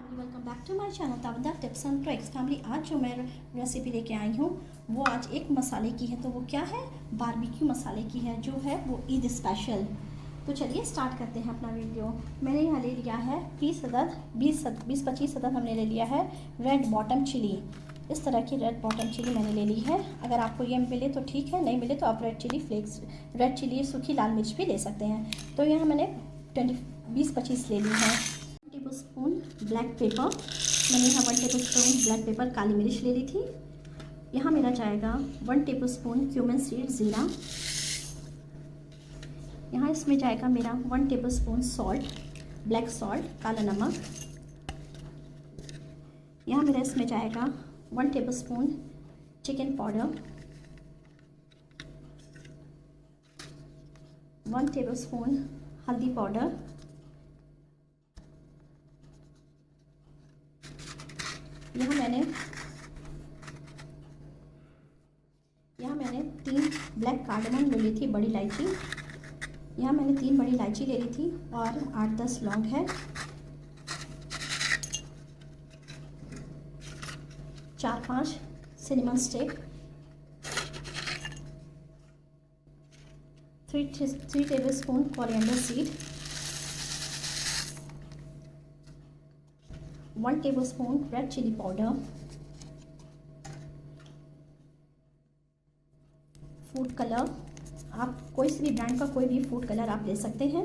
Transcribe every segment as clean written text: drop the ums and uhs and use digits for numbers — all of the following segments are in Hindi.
Welcome back to my channel ताबदा टिप्स एंड ट्रिक्स फैमिली। आज जो मैं रेसिपी लेके आई हूँ वो आज एक मसाले की है। तो वो क्या है? बारबेक्यू मसाले की है, जो है वो ईद स्पेशल। तो चलिए स्टार्ट करते हैं अपना वीडियो। मैंने यहाँ ले लिया है 20-25 अदद हमने ले लिया है रेड बॉटम चिली। इस तरह की रेड बॉटम चिली मैंने ले ली है। अगर आपको ये मिले तो ठीक है, नहीं मिले तो आप red chilli flakes, red chilli सूखी लाल मिर्च भी ले सकते हैं। तो यहाँ मैंने 20-25 ले ली है। टेबल स्पून ब्लैक पेपर, मैंने यहाँ 1 टेबल स्पून ब्लैक पेपर काली मिर्च ले ली थी। यहाँ मेरा जाएगा 1 टेबल स्पून क्यूमिन सीड ज़ीरा। यहाँ इसमें जाएगा मेरा 1 table spoon salt, black salt, काला नमक। यहाँ मेरा इसमें जाएगा 1 table spoon chicken powder, 1 table spoon हल्दी पाउडर, यहाँ मैंने 3 ब्लैक कार्डमम ले ली थी, बड़ी इलायची। यहाँ मैंने 3 बड़ी इलायची ले ली थी और 8-10 लौंग है। 4-5 cinnamon stick, 3 tablespoon coriander seed, 1 tablespoon red chilli powder, food colour, आप कोई सी भी ब्रांड का कोई भी फूड कलर आप ले सकते हैं।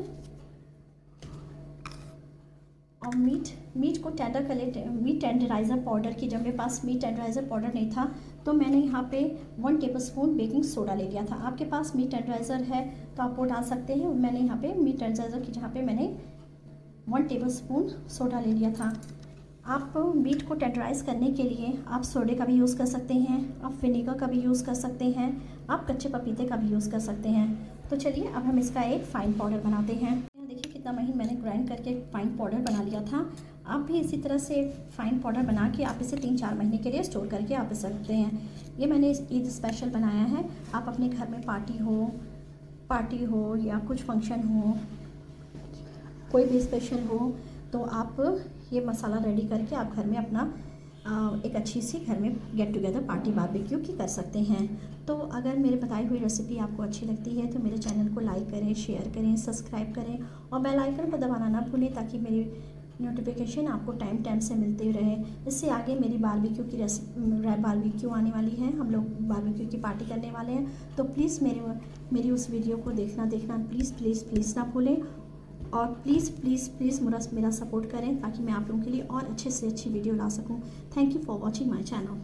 और मीट को टेंडर कर ले, मीट टेंडराइज़र पाउडर की, जब मेरे पास मीट टेंडराइज़र पाउडर नहीं था तो मैंने यहाँ पे 1 टेबल स्पून बेकिंग सोडा ले लिया था। आपके पास मीट टेंडराइज़र है तो आप वो डाल सकते हैं। मैंने यहाँ पे मीट टेंडराइज़र की जहाँ पे मैंने 1 टेबल स्पून सोडा ले लिया था। आप मीट को टेंडराइज़ करने के लिए आप सोडे का भी यूज़ कर सकते हैं, आप विनेगर का भी यूज़ कर सकते हैं, आप कच्चे पपीते का भी यूज़ कर सकते हैं। तो चलिए अब हम इसका एक फ़ाइन पाउडर बनाते हैं। यहाँ देखिए कितना महीन मैंने ग्राइंड करके एक फ़ाइन पाउडर बना लिया था। आप भी इसी तरह से फ़ाइन पाउडर बना के आप इसे 3-4 महीने के लिए स्टोर करके आप सकते हैं। ये मैंने ईद स्पेशल बनाया है। आप अपने घर में पार्टी हो या कुछ फंक्शन हो, कोई भी स्पेशल हो, तो आप ये मसाला रेडी करके आप घर में अपना एक अच्छी सी घर में गेट टुगेदर पार्टी बारबेक्यू की कर सकते हैं। तो अगर मेरे बताई हुई रेसिपी आपको अच्छी लगती है तो मेरे चैनल को लाइक करें, शेयर करें, सब्सक्राइब करें और बेल आइकन को दबाना ना भूलें, ताकि मेरी नोटिफिकेशन आपको टाइम से मिलते रहे। इससे आगे मेरी बारबेक्यू की बारबेक्यू आने वाली है, हम लोग बारबेक्यू की पार्टी करने वाले हैं। तो प्लीज़ मेरी उस वीडियो को देखना प्लीज़ ना भूलें। और प्लीज़ मेरा सपोर्ट करें ताकि मैं आप लोगों के लिए और अच्छे से अच्छी वीडियो ला सकूं। Thank you for watching my channel.